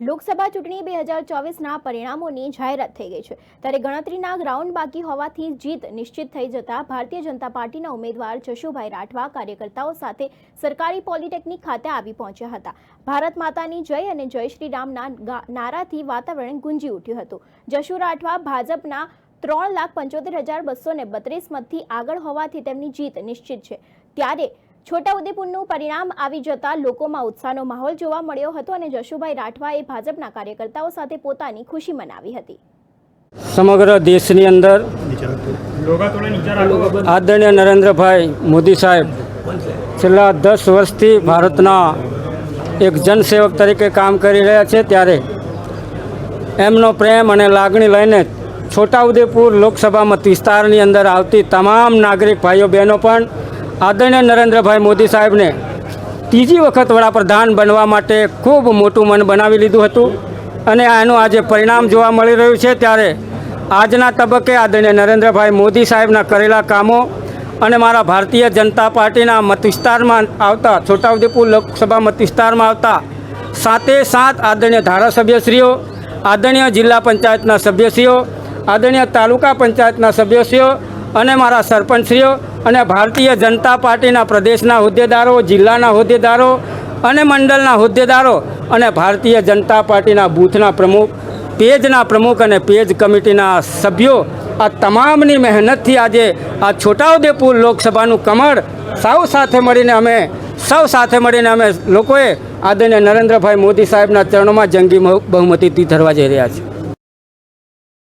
લોકસભા ચૂંટણી 2024ના પરિણામોની જાહેરાત થઈ ગઈ છે ત્યારે ગણતરીના રાઉન્ડ બાકી હોવાથી જીત નિશ્ચિત થઈ જતા ભારતીય જનતા પાર્ટીના ઉમેદવાર જશુભાઈ રાઠવા કાર્યકર્તાઓ સાથે સરકારી પોલિટેકનિક ખાતે આવી પહોંચ્યા હતા। ભારત માતાની જય અને જય શ્રી રામના નારાથી વાતાવરણ ગુંજી ઉઠ્યું હતું। જશુ રાઠવા ભાજપના 3,75,232 મતથી આગળ હોવાથી તેમની જીત નિશ્ચિત છે। ત્યારે છોટાઉદેપુરનું પરિણામ આવી જતા લોકોમાં ઉત્સાહનો માહોલ જોવા મળ્યો હતો અને જશુભાઈ રાઠવાએ ભાજપના કાર્યકર્તાઓ સાથે પોતાની ખુશી મનાવી હતી। સમગ્ર દેશની અંદર આદરણીય નરેન્દ્રભાઈ મોદી સાહેબ છેલ્લા 10 વર્ષથી ભારતના એક જનસેવક તરીકે કામ કરી રહ્યા છે, ત્યારે એમનો પ્રેમ અને લાગણી લઈને છોટાઉદેપુર લોકસભા મત વિસ્તારની અંદર આવતી તમામ નાગરિક ભાઈઓ બહેનો પણ આદરણીય નરેન્દ્રભાઈ મોદી સાહેબને ત્રીજી વખત વડાપ્રધાન બનવા માટે ખૂબ મોટું મન બનાવી લીધું હતું અને આનું આજે પરિણામ જોવા મળી રહ્યું છે। ત્યારે આજના તબક્કે આદરણીય નરેન્દ્રભાઈ મોદી સાહેબના કરેલા કામો અને મારા ભારતીય જનતા પાર્ટીના મત વિસ્તારમાં આવતા છોટાઉદેપુર લોકસભા મત વિસ્તારમાં આવતા સાથે આદરણીય ધારાસભ્યશ્રીઓ, આદરણીય જિલ્લા પંચાયતના સભ્યશ્રીઓ, આદરણીય તાલુકા પંચાયતના સભ્યશ્રીઓ અને મારા સરપંચશ્રીઓ અને ભારતીય જનતા પાર્ટીના પ્રદેશના હોદ્દેદારો, જિલ્લાના હોદ્દેદારો અને મંડળના હોદ્દેદારો અને ભારતીય જનતા પાર્ટીના બૂથના પ્રમુખ, પેજના પ્રમુખ અને પેજ કમિટીના સભ્યો, આ તમામની મહેનતથી આજે આ છોટાઉદેપુર લોકસભાનું કમળ સૌ સાથે મળીને અમે લોકોએ આદરણીય નરેન્દ્રભાઈ મોદી સાહેબના ચરણોમાં જંગી બહુમતીથી ધરવા જઈ રહ્યા છીએ।